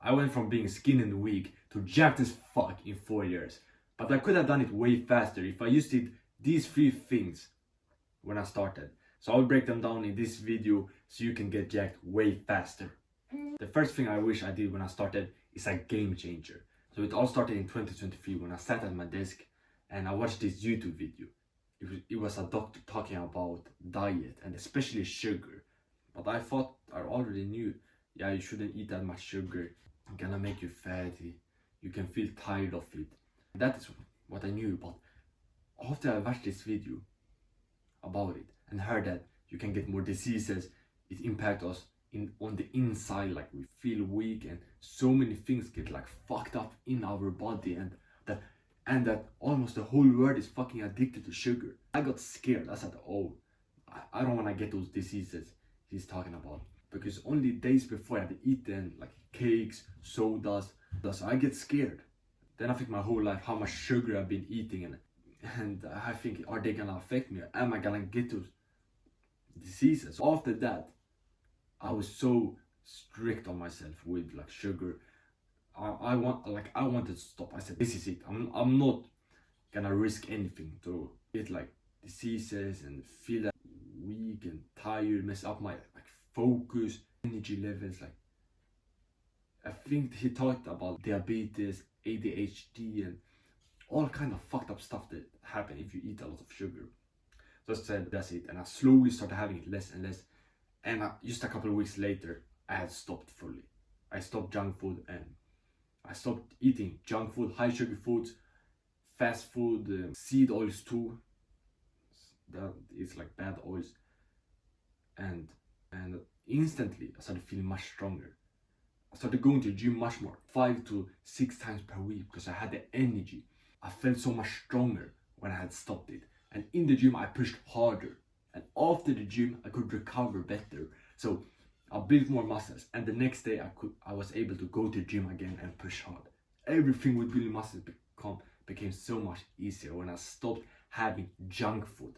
I went from being skinny and weak to jacked as fuck in 4 years. But I could have done it way faster if I used these 3 things when I started. So I'll break them down in this video so you can get jacked way faster. The first thing I wish I did when I started is a game changer. So it all started in 2023 when I sat at my desk and I watched this YouTube video. It was a doctor talking about diet and especially sugar. But I thought I already knew, yeah, you shouldn't eat that much sugar. It's gonna make you fatty. You can feel tired of it. That is what I knew. But after I watched this video about it and heard that you can get more diseases, it impacts us on the inside, like we feel weak and so many things get like fucked up in our body, and that almost the whole world is fucking addicted to sugar. I got scared. I said, oh, I don't want to get those diseases he's talking about, because only days before I had eaten like cakes, sodas, so I get scared. Then I think my whole life how much sugar I've been eating, and I think, are they gonna affect me? Am I gonna get those diseases? After that, I was so strict on myself with like sugar. I wanted to stop. I said, this is it. I'm not gonna risk anything to get like diseases and feel like weak and tired, mess up my like focus, energy levels. Like I think he talked about diabetes, ADHD, and all kind of fucked up stuff that happen if you eat a lot of sugar. So I said, that's it. And I slowly started having it less and less. And just a couple of weeks later, I had stopped fully. I stopped junk food and I stopped eating junk food, high sugar foods, fast food, seed oils too. That is like bad oils. And instantly I started feeling much stronger. I started going to the gym much more, 5 to 6 times per week, because I had the energy. I felt so much stronger when I had stopped it. And in the gym I pushed harder. And after the gym I could recover better. So I built more muscles, and the next day I was able to go to the gym again and push hard. Everything with building muscles became so much easier when I stopped having junk food,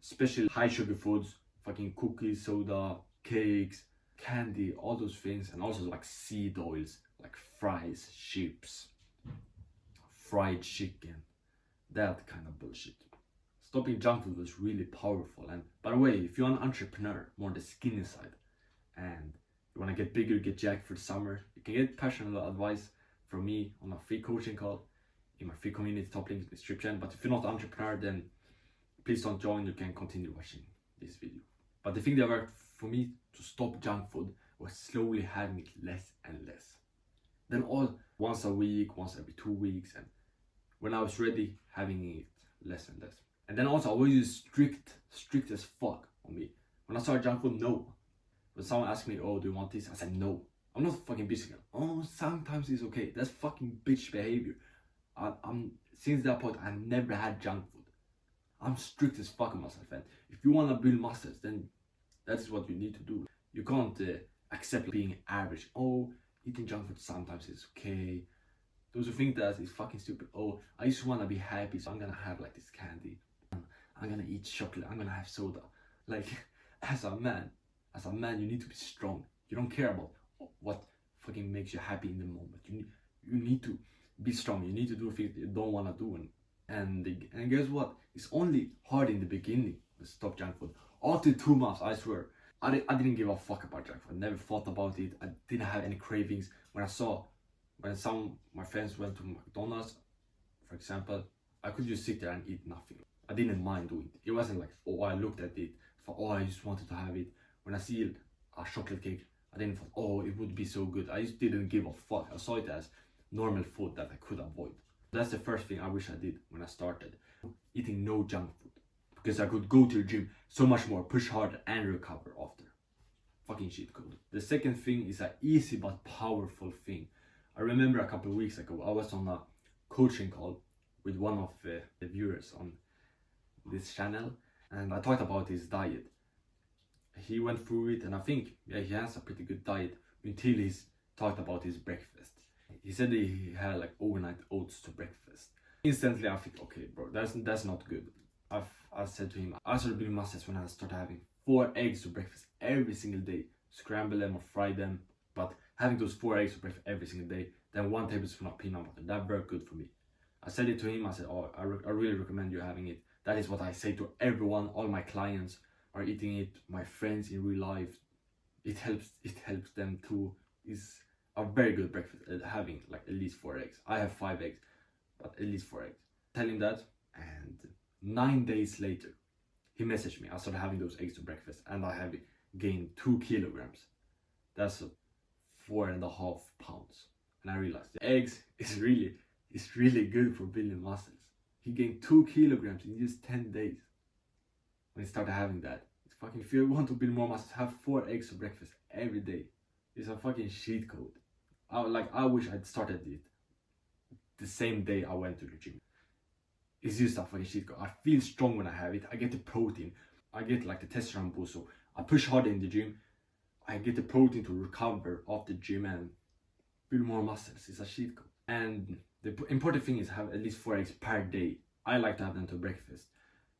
especially high sugar foods, fucking cookies, soda, cakes, candy, all those things, and also like seed oils, like fries, chips, fried chicken, that kind of bullshit. Stopping junk food was really powerful. And by the way, if you're an entrepreneur, more on the skinny side, and you want to get bigger, get jacked for the summer, you can get personal advice from me on a free coaching call in my free community, top link in the description. But if you're not an entrepreneur, then please don't join. You can continue watching this video. But the thing that worked for me to stop junk food was slowly having it less and less. Then all once a week, once every 2 weeks, and when I was ready, having it less and less. And then also I was just strict as fuck on me. When I started junk food, no. When someone asked me, oh, do you want this? I said no. I'm not fucking bitching. Oh, sometimes it's okay. That's fucking bitch behavior. I'm since that point I never had junk food. I'm strict as fuck on myself, and if you wanna build muscles, then that is what you need to do. You can't accept being average. Oh, eating junk food sometimes is okay. Those who think that is fucking stupid. Oh, I just wanna be happy, so I'm gonna have like this candy. I'm gonna eat chocolate. I'm gonna have soda. Like, as a man, you need to be strong. You don't care about what fucking makes you happy in the moment. You need to be strong. You need to do things you don't want to do. And guess what? It's only hard in the beginning to stop junk food. After 2 months, I swear, I didn't give a fuck about junk food. I never thought about it. I didn't have any cravings. When some of my friends went to McDonald's, for example, I could just sit there and eat nothing. I didn't mind doing it. It wasn't like, oh, I looked at it, oh, I just wanted to have it. When I see a chocolate cake, I didn't thought, oh, it would be so good. I just didn't give a fuck. I saw it as normal food that I could avoid. That's the first thing I wish I did when I started. Eating no junk food. Because I could go to the gym so much more, push harder, and recover after. Fucking shit code. The second thing is an easy but powerful thing. I remember a couple of weeks ago, I was on a coaching call with one of the viewers on this channel, and I talked about his diet. He went through it, and I think, yeah, he has a pretty good diet until he's talked about his breakfast. He said he had like overnight oats to breakfast. Instantly I think, okay bro, that's not good. I said to him, I started building muscles when I started having 4 eggs to breakfast every single day. Scramble them or fry them. But having those 4 eggs for breakfast every single day, then 1 tablespoon of peanut butter. That worked good for me. I said it to him. I said, oh, I really recommend you having it. That is what I say to everyone. All my clients are eating it. My friends in real life, it helps them too. It's a very good breakfast, having like at least 4 eggs. I have 5 eggs, but at least 4 eggs. Tell him that, and 9 days later, he messaged me. I started having those eggs to breakfast, and I have gained 2 kilograms. That's 4.5 pounds. And I realized the eggs is really good for building muscles. He gained 2 kilograms in just 10 days. When he started having that, it's fucking, if you want to build more muscles, have 4 eggs for breakfast every day. It's a fucking cheat code. I wish I'd started it the same day I went to the gym. It's just a fucking cheat code. I feel strong when I have it. I get the protein. I get like the testosterone boost. So I push harder in the gym. I get the protein to recover after the gym and build more muscles. It's a cheat code. And the important thing is have at least 4 eggs per day. I like to have them to breakfast,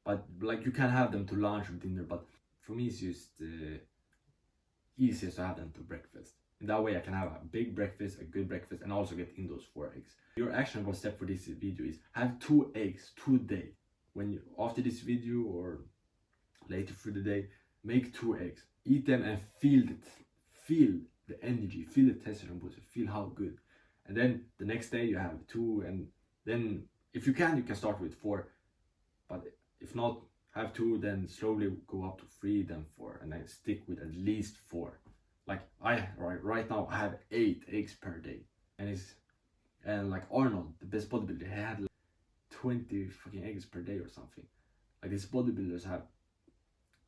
but like you can have them to lunch or dinner. But for me, it's just easiest to have them to breakfast. In that way, I can have a big breakfast, a good breakfast, and also get in those 4 eggs. Your actionable step for this video is have 2 eggs today. When you after this video or later through the day, make 2 eggs. Eat them and feel the energy, feel the testosterone boost, feel how good. And then the next day you have 2, and then if you can start with 4. But if not, have 2, then slowly go up to 3, then 4, and then stick with at least 4. Like right now I have 8 eggs per day, and like Arnold, the best bodybuilder, he had like 20 fucking eggs per day or something. Like these bodybuilders have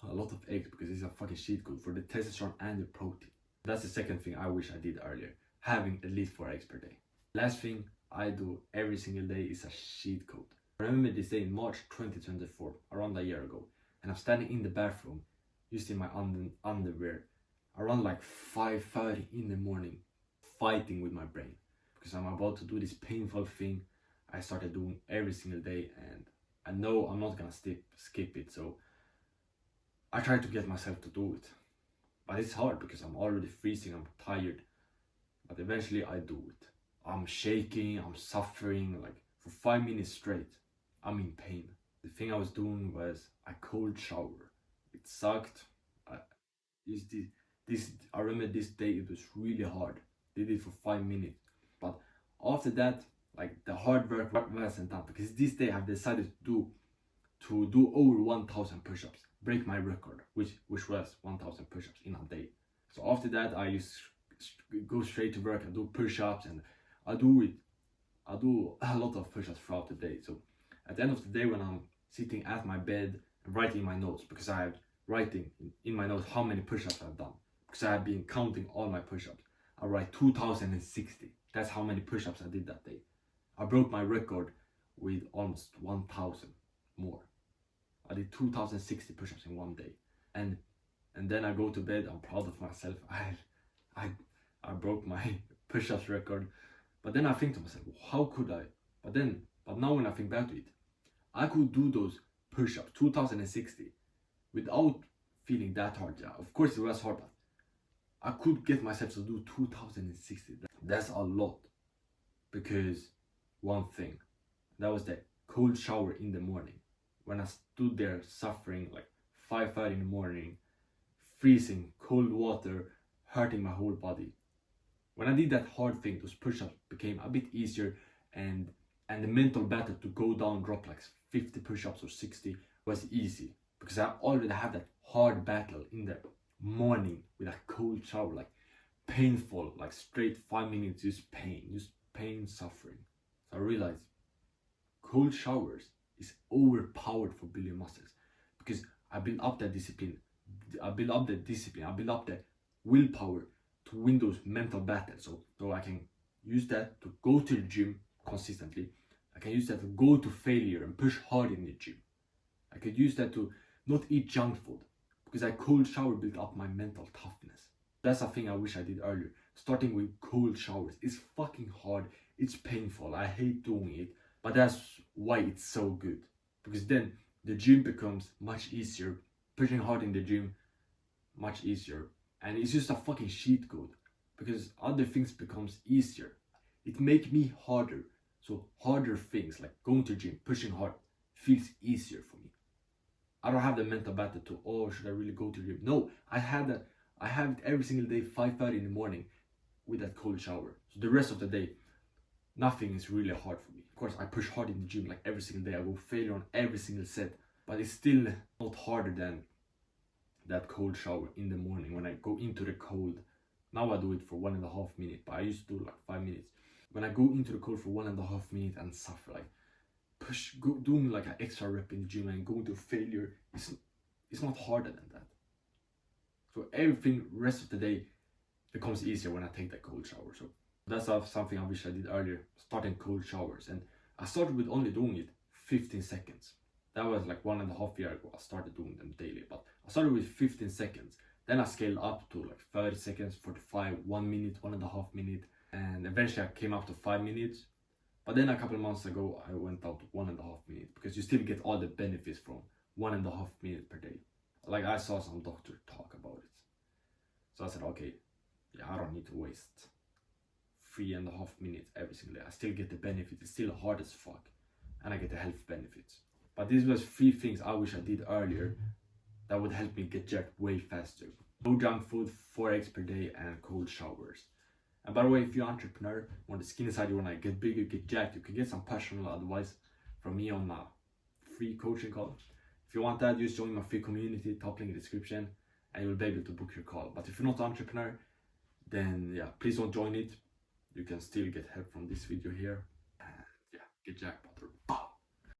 a lot of eggs because it's a fucking cheat code for the testosterone and the protein. That's the second thing I wish I did earlier, having at least 4 eggs per day. Last thing I do every single day is a cheat code. I remember this day in March 2024, around a year ago, and I'm standing in the bathroom using my underwear around like 5:30 in the morning, fighting with my brain because I'm about to do this painful thing I started doing every single day, and I know I'm not gonna skip it. So I try to get myself to do it, but it's hard because I'm already freezing, I'm tired, but eventually I do it. I'm shaking, I'm suffering, like for 5 minutes straight, I'm in pain. The thing I was doing was a cold shower. It sucked. I remember this day, it was really hard. Did it for 5 minutes, but after that, like the hard work wasn't done, because this day I've decided to do over 1,000 push-ups, break my record, which was 1,000 push-ups in a day. So after that, I just go straight to work and do push-ups, and I do a lot of push-ups throughout the day. So at the end of the day, when I'm sitting at my bed and writing my notes, because I have writing in my notes how many push-ups I've done, because I have been counting all my push-ups. I write 2,060. That's how many push-ups I did that day. I broke my record with almost 1,000 more. I did 2,060 push-ups in one day, and then I go to bed. I'm proud of myself. I broke my push-ups record. But then I think to myself, how could I? But now when I think back to it, I could do those push-ups 2,060 without feeling that hard. Yeah, of course it was hard, but I could get myself to do 2,060. That's a lot, because one thing, that was the cold shower in the morning. When I stood there suffering, like 5:30 in the morning, freezing, cold water, hurting my whole body. When I did that hard thing, those push-ups became a bit easier, and the mental battle to go down, drop like 50 push-ups or 60 was easy, because I already had that hard battle in the morning with a cold shower, like painful, like straight 5 minutes, just pain, suffering. So I realized cold showers is overpowered for building muscles, because I built up that discipline, I built up the willpower to win those mental battles. So I can use that to go to the gym consistently. I can use that to go to failure and push hard in the gym. I could use that to not eat junk food, because that cold shower built up my mental toughness. That's a thing I wish I did earlier. Starting with cold showers. It's fucking hard. It's painful. I hate doing it. But that's why it's so good. Because then the gym becomes much easier. Pushing hard in the gym, much easier. And it's just a fucking cheat code. because other things becomes easier. It make me harder. So harder things like going to gym, pushing hard, feels easier for me. I don't have the mental battle to, oh, should I really go to gym? No, I have it every single day, 5:30 in the morning with that cold shower. So the rest of the day, nothing is really hard for me. Of course, I push hard in the gym like every single day. I go failure on every single set, but it's still not harder than that cold shower in the morning when I go into the cold. Now I do it for 1.5 minutes, but I used to do like 5 minutes. When I go into the cold for 1.5 minutes and suffer, like doing like an extra rep in the gym and going to failure, it's not harder than that. So everything rest of the day becomes easier when I take that cold shower. So that's something I wish I did earlier, starting cold showers. And I started with only doing it 15 seconds. That was like 1.5 years ago. I started doing them daily, but I started with 15 seconds. Then I scaled up to like 30 seconds, 45, 1 minute, 1.5 minutes. And eventually I came up to 5 minutes. But then a couple of months ago, I went out to 1.5 minutes because you still get all the benefits from 1.5 minutes per day. Like I saw some doctor talk about it. So I said, okay, yeah, I don't need to waste 3.5 minutes every single day. I still get the benefits. It's still hard as fuck. And I get the health benefits. But these was 3 things I wish I did earlier that would help me get jacked way faster. No junk food, 4 eggs per day, and cold showers. And by the way, if you're an entrepreneur, on the skinny side, you want to get bigger, get jacked, you can get some personal advice from me on my free coaching call. If you want that, just join my free community, top link in the description, and you'll be able to book your call. But if you're not an entrepreneur, then yeah, please don't join it. You can still get help from this video here. And yeah, get jacked, brother.